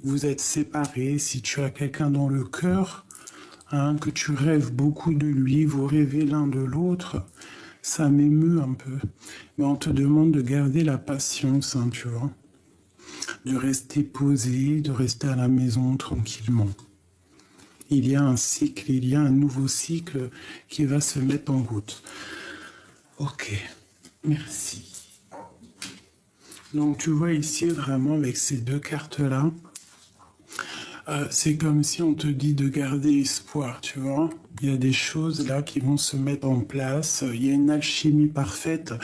vous êtes séparés, si tu as quelqu'un dans le cœur, hein, que tu rêves beaucoup de lui, vous rêvez l'un de l'autre, ça m'émeut un peu. Mais on te demande de garder la patience, hein, tu vois, de rester posé, de rester à la maison tranquillement. Il y a un cycle, il y a un nouveau cycle qui va se mettre en route. Ok, merci. Donc tu vois ici vraiment avec ces deux cartes-là, c'est comme si on te dit de garder espoir, tu vois. Il y a des choses là qui vont se mettre en place, il y a une alchimie parfaite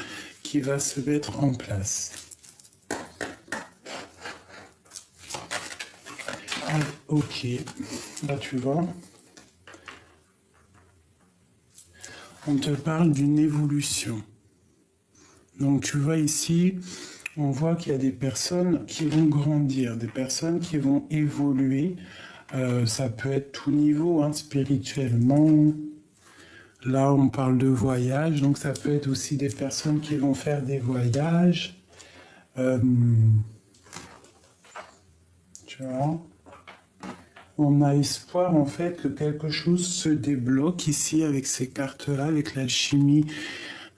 qui va se mettre en place. Ah, ok, là tu vois, on te parle d'une évolution. Donc tu vois ici, on voit qu'il y a des personnes qui vont grandir, des personnes qui vont évoluer. Ça peut être tout niveau, hein, spirituellement. Là, on parle de voyage, donc ça peut être aussi des personnes qui vont faire des voyages. Tu vois, on a espoir en fait que quelque chose se débloque ici avec ces cartes-là, avec l'alchimie.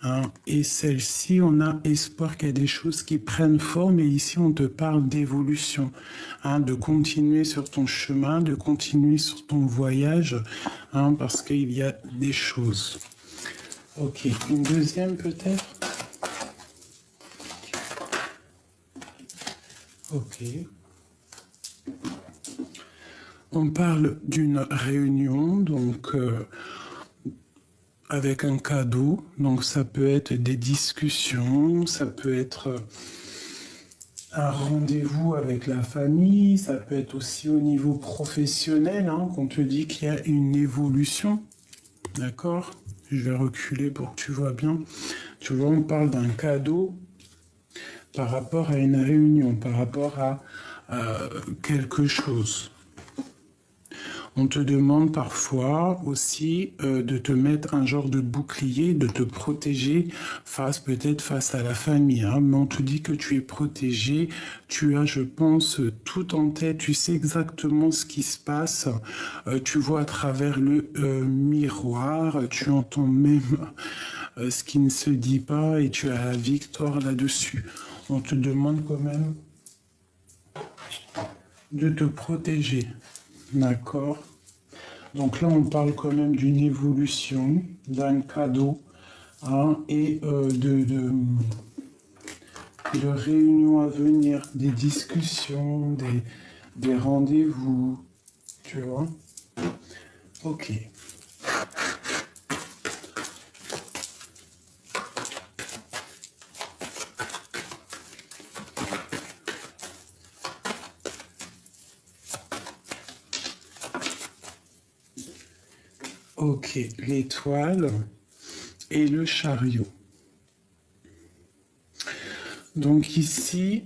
Hein, et celle-ci, on a espoir qu'il y a des choses qui prennent forme. Et ici, on te parle d'évolution, hein, de continuer sur ton chemin, de continuer sur ton voyage, hein, parce qu'il y a des choses. Ok, une deuxième peut-être. Ok. On parle d'une réunion, donc avec un cadeau. Donc ça peut être des discussions, ça peut être un rendez-vous avec la famille, ça peut être aussi au niveau professionnel, hein, qu'on te dit qu'il y a une évolution. D'accord? Je vais reculer pour que tu vois bien. Tu vois, on parle d'un cadeau par rapport à une réunion, par rapport à quelque chose. On te demande parfois aussi de te mettre un genre de bouclier, de te protéger peut-être face à la famille. Hein, mais on te dit que tu es protégé, tu as, je pense, tout en tête, tu sais exactement ce qui se passe, tu vois à travers le miroir, tu entends même ce qui ne se dit pas et tu as la victoire là-dessus. On te demande quand même de te protéger. D'accord. Donc là, on parle quand même d'une évolution, d'un cadeau, hein, et de réunions à venir, des discussions, des rendez-vous, tu vois. Ok. Ok, l'étoile et le chariot. Donc ici,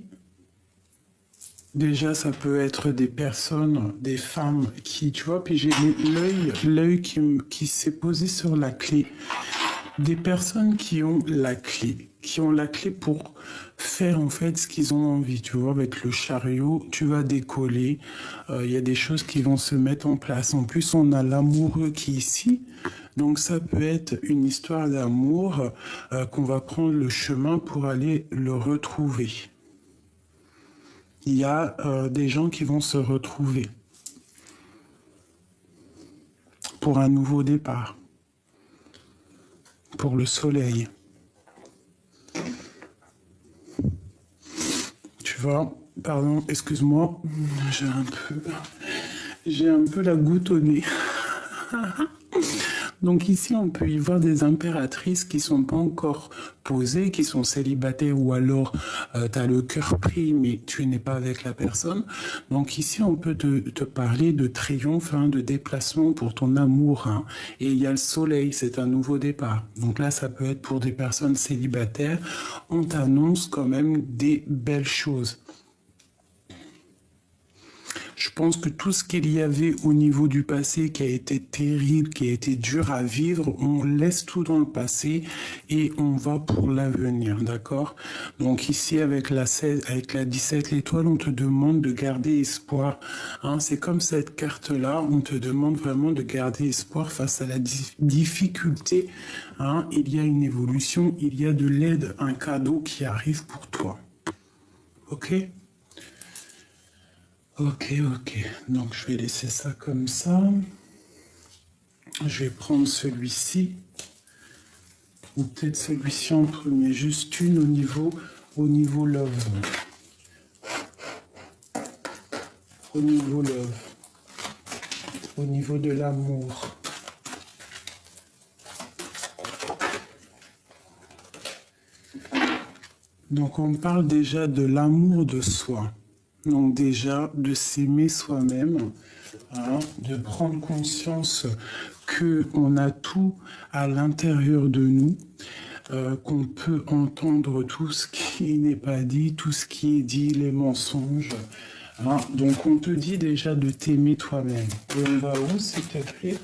déjà, ça peut être des personnes, des femmes qui, tu vois, puis j'ai l'œil qui s'est posé sur la clé. Des personnes qui ont la clé pour faire en fait ce qu'ils ont envie. Tu vois, avec le chariot, tu vas décoller. Il y a des choses qui vont se mettre en place. En plus, on a l'amoureux qui est ici. Donc ça peut être une histoire d'amour qu'on va prendre le chemin pour aller le retrouver. Il y a des gens qui vont se retrouver pour un nouveau départ, pour le soleil. Tu vois, pardon, excuse-moi, j'ai un peu la goutte au nez. Donc ici, on peut y voir des impératrices qui sont pas encore posées, qui sont célibataires ou alors tu as le cœur pris mais tu n'es pas avec la personne. Donc ici, on peut te parler de triomphe, hein, de déplacement pour ton amour. Hein. Et il y a le soleil, c'est un nouveau départ. Donc là, ça peut être pour des personnes célibataires. On t'annonce quand même des belles choses. Je pense que tout ce qu'il y avait au niveau du passé qui a été terrible, qui a été dur à vivre, on laisse tout dans le passé et on va pour l'avenir, d'accord? Donc ici, avec la 16, avec la 17, l'étoile, on te demande de garder espoir. Hein, c'est comme cette carte-là, on te demande vraiment de garder espoir face à la difficulté. Hein, il y a une évolution, il y a de l'aide, un cadeau qui arrive pour toi. Ok? Ok, ok. Donc je vais laisser ça comme ça. Je vais prendre celui-ci. Ou peut-être celui-ci en premier. Juste une au niveau love. Au niveau love. Au niveau de l'amour. Donc on parle déjà de l'amour de soi. Donc déjà de s'aimer soi-même, hein, de prendre conscience que on a tout à l'intérieur de nous, qu'on peut entendre tout ce qui n'est pas dit, tout ce qui est dit, les mensonges. Hein. Donc on te dit déjà de t'aimer toi-même. Et on va où, s'il te plaît?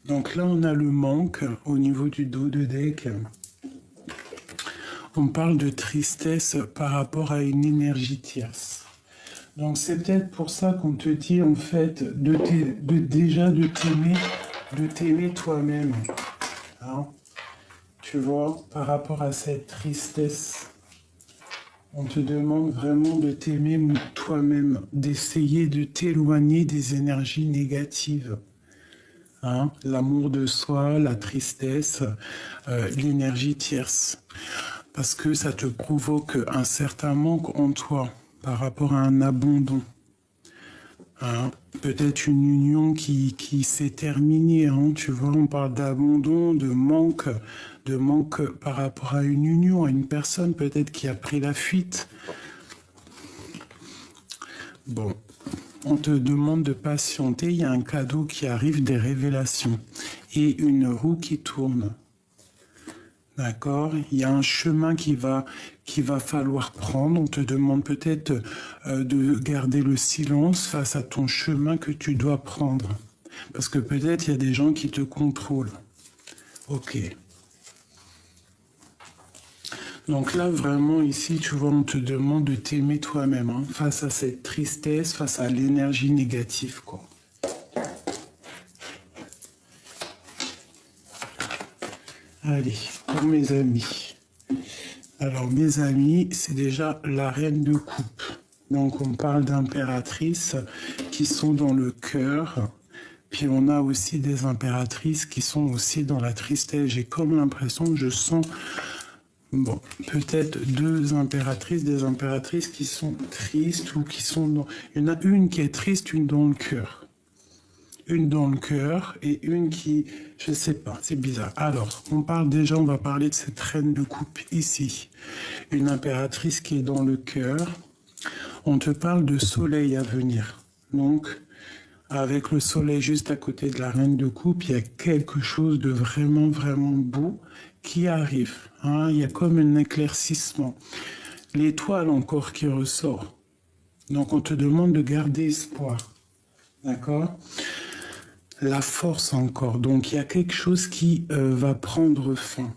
Donc là, on a le manque au niveau du dos de deck. On parle de tristesse par rapport à une énergie tierce. Donc c'est peut-être pour ça qu'on te dit en fait déjà de t'aimer toi-même. Hein? Tu vois, par rapport à cette tristesse, on te demande vraiment de t'aimer toi-même, d'essayer de t'éloigner des énergies négatives. Hein, l'amour de soi, la tristesse, l'énergie tierce. Parce que ça te provoque un certain manque en toi par rapport à un abandon. Hein, peut-être une union qui s'est terminée. Hein, tu vois, on parle d'abandon, de manque par rapport à une union, à une personne peut-être qui a pris la fuite. Bon. On te demande de patienter, il y a un cadeau qui arrive, des révélations et une roue qui tourne. D'accord? Il y a un chemin qu'il va falloir prendre. On te demande peut-être de garder le silence face à ton chemin que tu dois prendre. Parce que peut-être il y a des gens qui te contrôlent. Ok. Donc là, vraiment, ici, tu vois, on te demande de t'aimer toi-même, hein, face à cette tristesse, face à l'énergie négative, quoi. Allez, pour mes amis. Alors, mes amis, c'est déjà la reine de coupe. Donc, on parle d'impératrices qui sont dans le cœur. Puis, on a aussi des impératrices qui sont aussi dans la tristesse. J'ai comme l'impression que je sens... Bon, peut-être des impératrices qui sont tristes ou qui sont dans... Il y en a une qui est triste, une dans le cœur. Une dans le cœur et une qui... Je sais pas, c'est bizarre. Alors, on va parler de cette reine de coupe ici. Une impératrice qui est dans le cœur. On te parle de soleil à venir. Donc, avec le soleil juste à côté de la reine de coupe, il y a quelque chose de vraiment, vraiment beau qui arrive. Hein, il y a comme un éclaircissement. L'étoile encore qui ressort. Donc on te demande de garder espoir. D'accord? La force encore. Donc il y a quelque chose qui va prendre fin.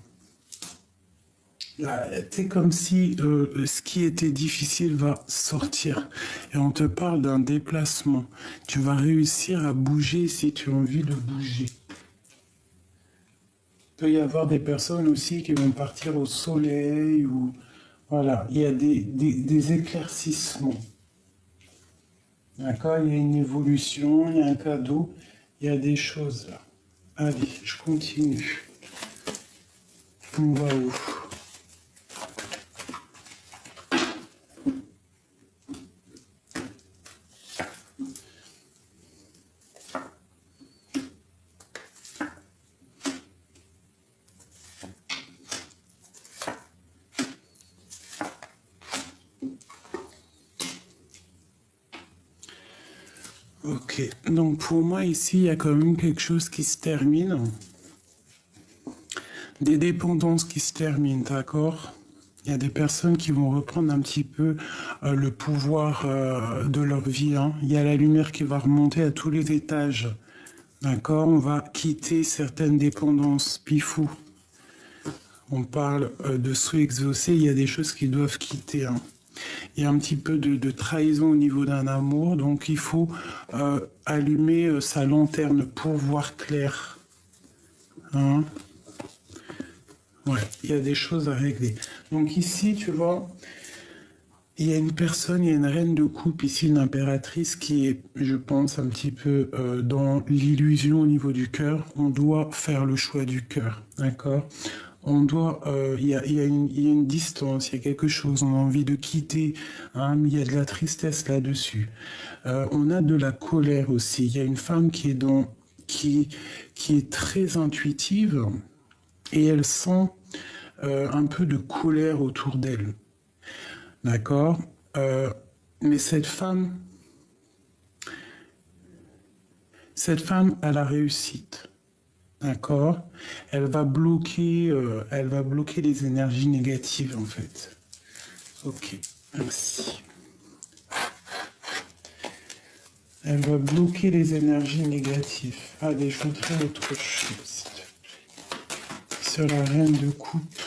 C'est comme si ce qui était difficile va sortir. Et on te parle d'un déplacement. Tu vas réussir à bouger si tu as envie de bouger. Il peut y avoir des personnes aussi qui vont partir au soleil ou voilà, il y a des éclaircissements. D'accord, il y a une évolution, il y a un cadeau, il y a des choses là. Allez, je continue. On va où? Ok, donc pour moi ici, il y a quand même quelque chose qui se termine. Des dépendances qui se terminent, d'accord? Il y a des personnes qui vont reprendre un petit peu le pouvoir de leur vie, hein. Il y a la lumière qui va remonter à tous les étages, d'accord? On va quitter certaines dépendances, pifou. On parle de sous exaucé, il y a des choses qui doivent quitter, hein. Il y a un petit peu de trahison au niveau d'un amour, donc il faut allumer sa lanterne pour voir clair, hein. Ouais, il y a des choses à régler. Donc ici, tu vois, il y a une personne, il y a une reine de coupe ici, une impératrice qui est, je pense, un petit peu dans l'illusion au niveau du cœur. On doit faire le choix du cœur, d'accord? On doit, il y a une distance, il y a quelque chose, on a envie de quitter, hein, il y a de la tristesse là-dessus. On a de la colère aussi. Il y a une femme qui est qui est très intuitive et elle sent un peu de colère autour d'elle. D'accord. Euh, mais cette femme a la réussite. D'accord. Elle va bloquer les énergies négatives en fait. Ok, merci. Elle va bloquer les énergies négatives. Allez, je voudrais autre chose. Sur la reine de coupe.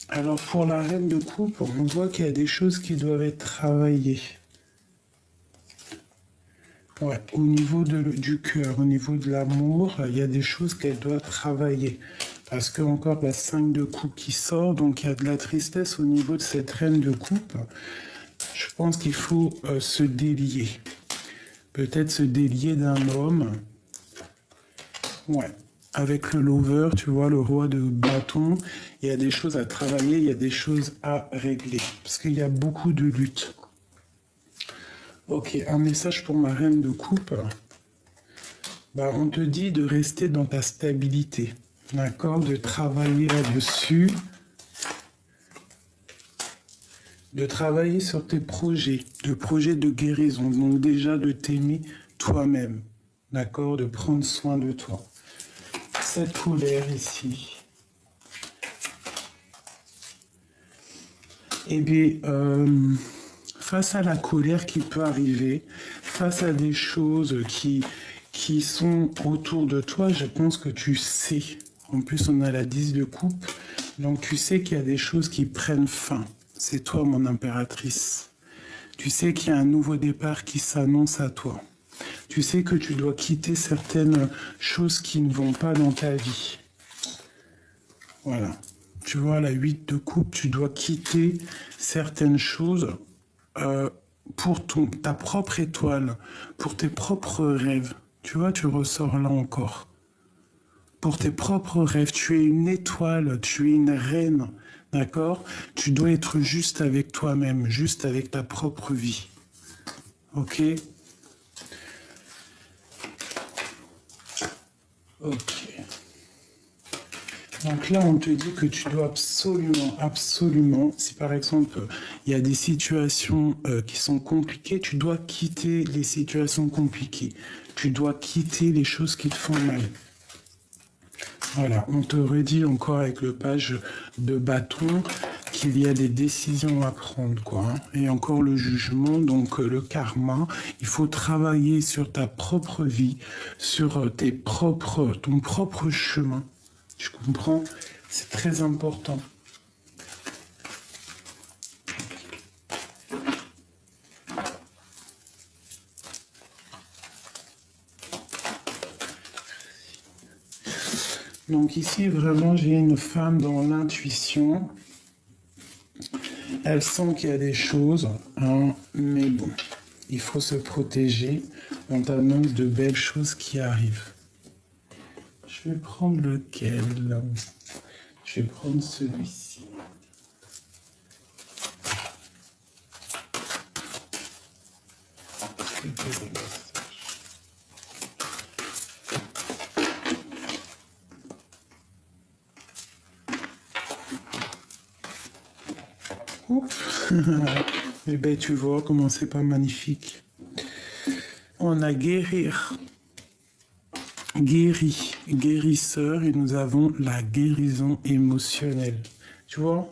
Alors pour la reine de coupe, on voit qu'il y a des choses qui doivent être travaillées. Ouais, au niveau du cœur, au niveau de l'amour, il y a des choses qu'elle doit travailler. Parce que encore la 5 de coupe qui sort, donc il y a de la tristesse au niveau de cette reine de coupe. Je pense qu'il faut se délier. Peut-être se délier d'un homme. Ouais. Avec le lover, tu vois, le roi de bâton, il y a des choses à travailler, il y a des choses à régler. Parce qu'il y a beaucoup de luttes. Ok, un message pour ma reine de coupe. Bah, on te dit de rester dans ta stabilité, d'accord? De travailler là-dessus, de travailler sur tes projets de guérison. Donc déjà de t'aimer toi-même, d'accord? De prendre soin de toi. Cette colère ici. Eh bien, face à la colère qui peut arriver, face à des choses qui sont autour de toi, je pense que tu sais. En plus, on a la 10 de coupe, donc tu sais qu'il y a des choses qui prennent fin. C'est toi, mon impératrice. Tu sais qu'il y a un nouveau départ qui s'annonce à toi. Tu sais que tu dois quitter certaines choses qui ne vont pas dans ta vie. Voilà. Tu vois, la 8 de coupe, tu dois quitter certaines choses euh, pour ta propre étoile, pour tes propres rêves. Tu vois, tu ressors là encore. Pour tes propres rêves, tu es une étoile, tu es une reine, d'accord? Tu dois être juste avec toi-même, juste avec ta propre vie. Ok? Ok. Donc là, on te dit que tu dois absolument, absolument, si par exemple, il y a des situations qui sont compliquées, tu dois quitter les situations compliquées. Tu dois quitter les choses qui te font mal. Voilà, on te redit encore avec le page de bâton qu'il y a des décisions à prendre, quoi, hein. Et encore le jugement, donc le karma. Il faut travailler sur ta propre vie, sur ton propre chemin. Tu comprends? C'est très important. Donc ici, vraiment, j'ai une femme dans l'intuition. Elle sent qu'il y a des choses, hein, mais bon, il faut se protéger. On t'annonce de belles choses qui arrivent. Je vais prendre lequel? Je vais prendre celui-ci. Ouf. Eh ben, tu vois comment c'est pas magnifique. On a guérir, guéri, guérisseur, et nous avons la guérison émotionnelle. Tu vois?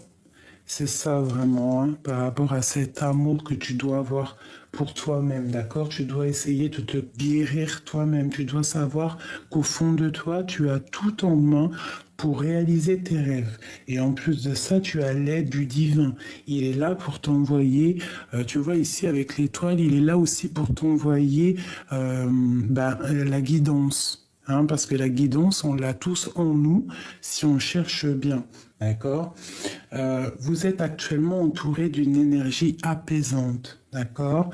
C'est ça vraiment, hein, par rapport à cet amour que tu dois avoir pour toi-même, d'accord? Tu dois essayer de te guérir toi-même. Tu dois savoir qu'au fond de toi, tu as tout en main pour réaliser tes rêves. Et en plus de ça, tu as l'aide du divin. Il est là pour t'envoyer, tu vois ici avec l'étoile, il est là aussi pour t'envoyer la guidance. Hein, parce que la guidance, on l'a tous en nous si on cherche bien. D'accord? Vous êtes actuellement entouré d'une énergie apaisante. D'accord?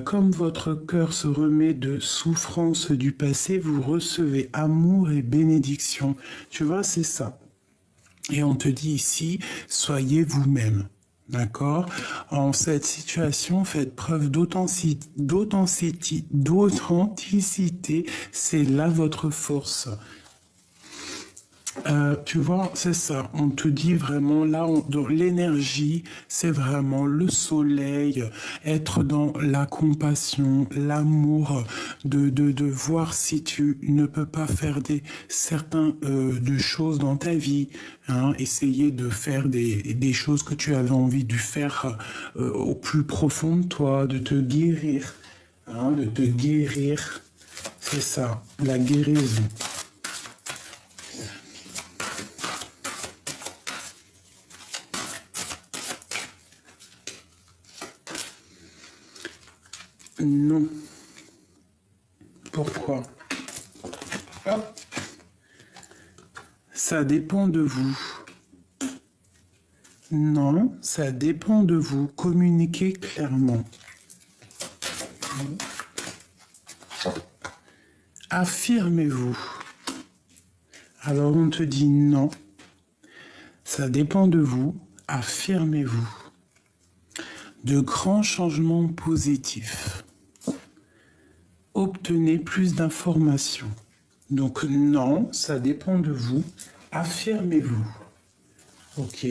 Comme votre cœur se remet de souffrance du passé, vous recevez amour et bénédiction. Tu vois, c'est ça. Et on te dit ici, soyez vous-même. D'accord? En cette situation, faites preuve d'authenticité. C'est là votre force. Tu vois, c'est ça. On te dit vraiment là, dans l'énergie, c'est vraiment le soleil, être dans la compassion, l'amour, de voir si tu ne peux pas faire certains de choses dans ta vie, hein, essayer de faire des choses que tu avais envie de faire au plus profond de toi, de te guérir, hein, de te guérir. C'est ça, la guérison. Non. Pourquoi? Hop. Ça dépend de vous. Non, ça dépend de vous. Communiquez clairement. Affirmez-vous. Alors on te dit non. Ça dépend de vous. Affirmez-vous. De grands changements positifs. Obtenez plus d'informations. Donc non, ça dépend de vous. Affirmez-vous. Ok.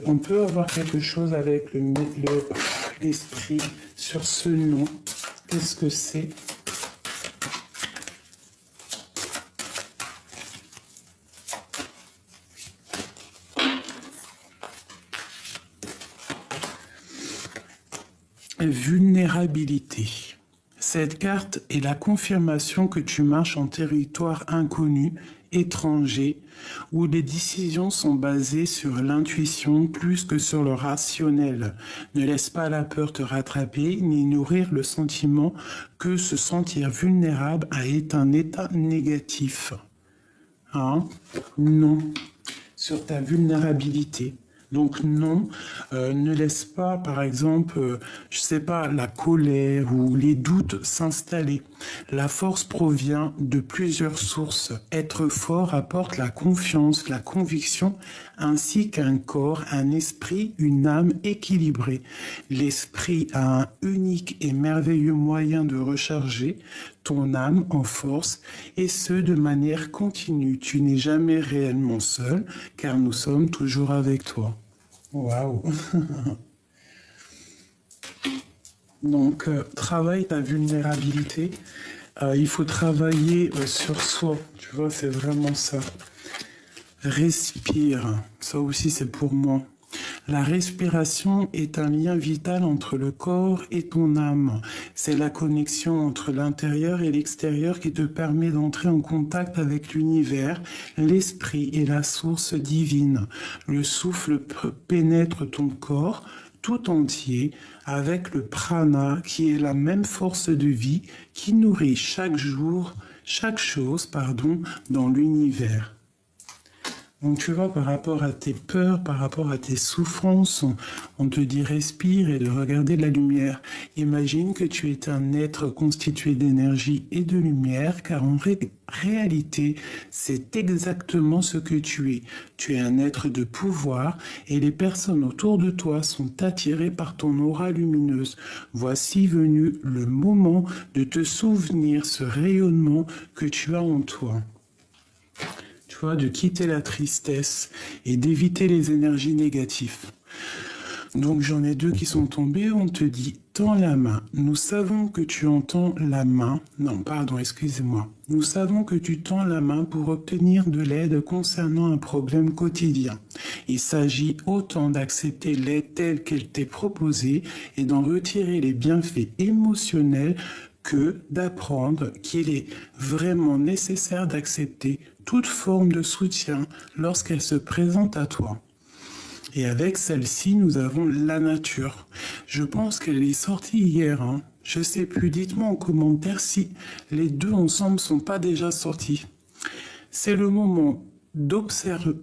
On peut avoir quelque chose avec l'esprit sur ce non. Qu'est-ce que c'est? Vulnérabilité. Cette carte est la confirmation que tu marches en territoire inconnu, étranger, où les décisions sont basées sur l'intuition plus que sur le rationnel. Ne laisse pas la peur te rattraper, ni nourrir le sentiment que se sentir vulnérable est un état négatif. Hein? Non. Sur ta vulnérabilité. Donc non, ne laisse pas, par exemple, je sais pas, la colère ou les doutes s'installer. La force provient de plusieurs sources. Être fort apporte la confiance, la conviction, ainsi qu'un corps, un esprit, une âme équilibrée. L'esprit a un unique et merveilleux moyen de recharger ton âme en force, et ce de manière continue. Tu n'es jamais réellement seul, car nous sommes toujours avec toi. Waouh! Donc, travaille ta vulnérabilité. Il faut travailler sur soi. Tu vois, c'est vraiment ça. Respire. Ça aussi, c'est pour moi. La respiration est un lien vital entre le corps et ton âme. C'est la connexion entre l'intérieur et l'extérieur qui te permet d'entrer en contact avec l'univers, l'esprit et la source divine. Le souffle pénètre ton corps tout entier avec le prana qui est la même force de vie qui nourrit chaque chose, dans l'univers. Donc tu vois, par rapport à tes peurs, par rapport à tes souffrances, on te dit respire et de regarder la lumière. Imagine que tu es un être constitué d'énergie et de lumière, car en réalité, c'est exactement ce que tu es. Tu es un être de pouvoir et les personnes autour de toi sont attirées par ton aura lumineuse. Voici venu le moment de te souvenir ce rayonnement que tu as en toi. De quitter la tristesse et d'éviter les énergies négatives. Donc j'en ai deux qui sont tombés, on te dit « Tends la main ». Nous savons que tu entends la main. Non, pardon, excusez-moi. Nous savons que tu tends la main pour obtenir de l'aide concernant un problème quotidien. Il s'agit autant d'accepter l'aide telle qu'elle t'est proposée et d'en retirer les bienfaits émotionnels que d'apprendre qu'il est vraiment nécessaire d'accepter toute forme de soutien lorsqu'elle se présente à toi. Et avec celle-ci, nous avons la nature. Je pense qu'elle est sortie hier. Je sais plus. Dites-moi en commentaire si les deux ensemble sont pas déjà sortis. C'est le moment d'absorber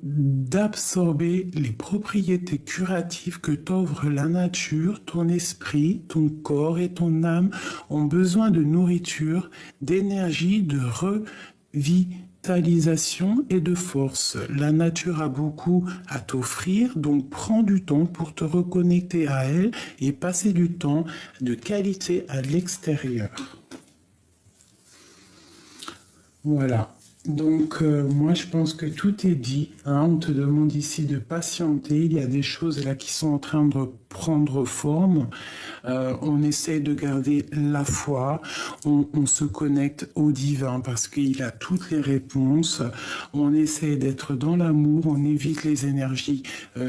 les propriétés curatives que t'offre la nature. Ton esprit, ton corps et ton âme ont besoin de nourriture, d'énergie, de revitalisation et de force. La nature a beaucoup à t'offrir, donc prends du temps pour te reconnecter à elle et passer du temps de qualité à l'extérieur. Voilà. Donc, moi, je pense que tout est dit. On te demande ici de patienter. Il y a des choses là qui sont en train de prendre forme. On essaie de garder la foi. On se connecte au divin parce qu'il a toutes les réponses. On essaie d'être dans l'amour. On évite les énergies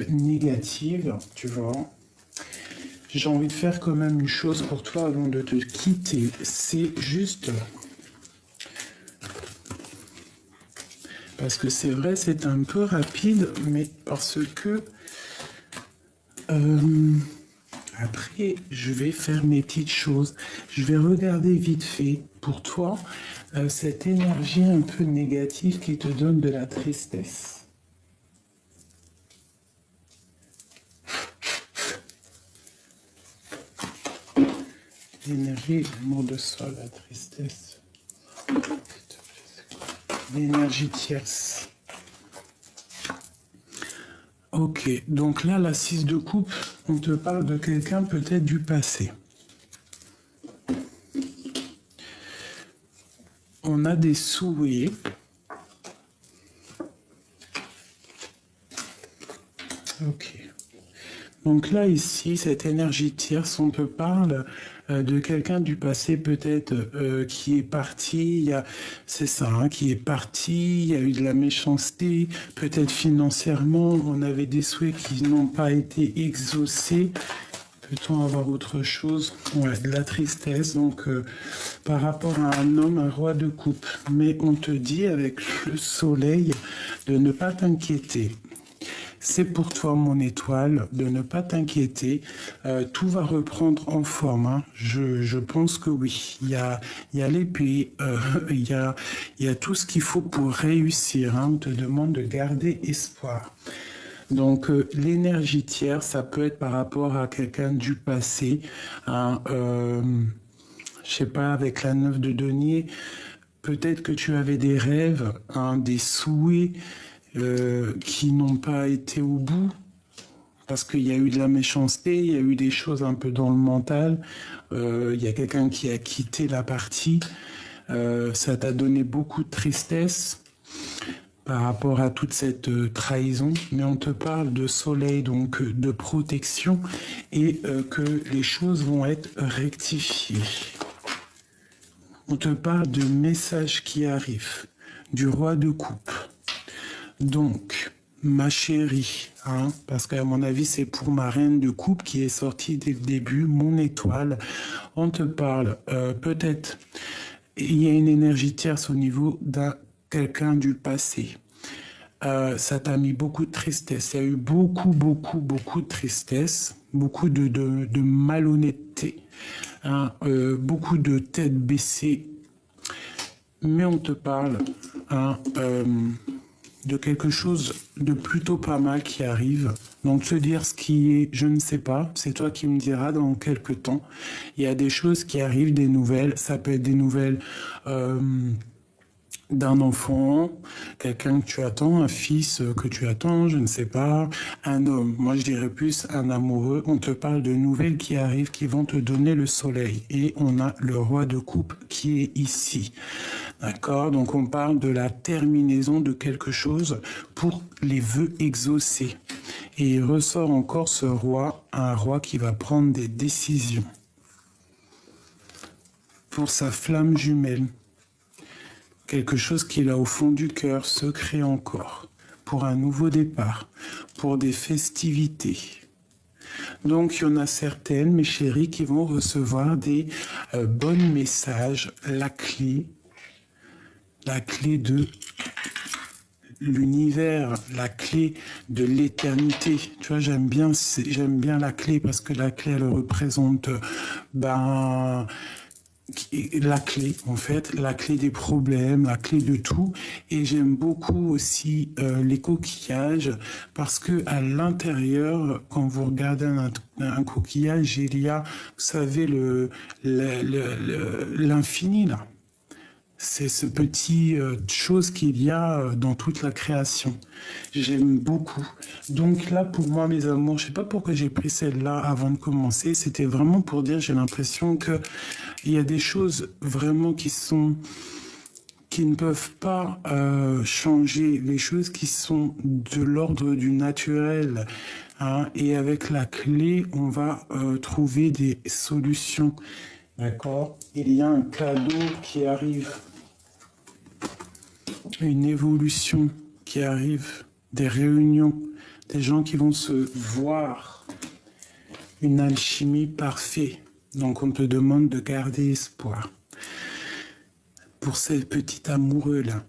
négatives, tu vois. J'ai envie de faire quand même une chose pour toi avant de te quitter. C'est juste... Parce que c'est vrai, c'est un peu rapide, mais parce que après, je vais faire mes petites choses. Je vais regarder vite fait pour toi cette énergie un peu négative qui te donne de la tristesse. L'énergie, l'amour de soi, la tristesse. L'énergie tierce. Ok, donc là, la 6 de coupe, on te parle de quelqu'un peut-être du passé. On a des souhaits. Ok. Donc là, ici, cette énergie tierce, on te parle de quelqu'un du passé peut-être qui est parti, c'est ça, qui est parti, il y a eu de la méchanceté, peut-être financièrement, on avait des souhaits qui n'ont pas été exaucés. Peut-on avoir autre chose? Ouais, de la tristesse, donc par rapport à un homme, un roi de coupe. Mais on te dit avec le soleil de ne pas t'inquiéter. C'est pour toi, mon étoile, de ne pas t'inquiéter. Tout va reprendre en forme. Je pense que oui. Il y a l'épée, il y a tout ce qu'il faut pour réussir. On te demande de garder espoir. Donc, l'énergie tierce, ça peut être par rapport à quelqu'un du passé. Je sais pas, avec la 9 de denier, peut-être que tu avais des rêves, des souhaits, qui n'ont pas été au bout, parce qu'il y a eu de la méchanceté, il y a eu des choses un peu dans le mental, il y a quelqu'un qui a quitté la partie, ça t'a donné beaucoup de tristesse par rapport à toute cette trahison, mais on te parle de soleil, donc de protection, et que les choses vont être rectifiées. On te parle de messages qui arrivent, du roi de coupe. Donc, ma chérie, parce qu'à mon avis, c'est pour ma reine de coupe qui est sortie dès le début, mon étoile. On te parle, peut-être, il y a une énergie tierce au niveau d'un quelqu'un du passé. Ça t'a mis beaucoup de tristesse. Il y a eu beaucoup de tristesse, beaucoup de malhonnêteté, beaucoup de tête baissée. Mais on te parle, de quelque chose de plutôt pas mal qui arrive. Donc, te dire ce qui est, je ne sais pas, c'est toi qui me diras dans quelques temps. Il y a des choses qui arrivent, des nouvelles. Ça peut être des nouvelles d'un enfant, quelqu'un que tu attends, un fils que tu attends, je ne sais pas, un homme. Moi, je dirais plus un amoureux. On te parle de nouvelles qui arrivent, qui vont te donner le soleil. Et on a le roi de coupe qui est ici. D'accord? Donc, on parle de la terminaison de quelque chose pour les vœux exaucés. Et il ressort encore ce roi, un roi qui va prendre des décisions pour sa flamme jumelle. Quelque chose qu'il a au fond du cœur, secret encore, pour un nouveau départ, pour des festivités. Donc, il y en a certaines, mes chéris, qui vont recevoir des bons messages, la clé de l'univers, la clé de l'éternité. Tu vois, j'aime bien la clé parce que la clé, elle représente la clé, en fait, la clé des problèmes, la clé de tout. Et j'aime beaucoup aussi les coquillages parce que à l'intérieur, quand vous regardez un coquillage, il y a, vous savez, l'infini là. C'est ce petit chose qu'il y a dans toute la création. J'aime beaucoup. Donc là, pour moi, mes amours, je sais pas pourquoi j'ai pris celle-là avant de commencer. C'était vraiment pour dire, j'ai l'impression que il y a des choses vraiment qui ne peuvent pas changer, les choses qui sont de l'ordre du naturel. Hein, et avec la clé, on va trouver des solutions. D'accord? Il y a un cadeau qui arrive, une évolution qui arrive, des réunions, des gens qui vont se voir, une alchimie parfaite. Donc on te demande de garder espoir pour ces petits amoureux-là.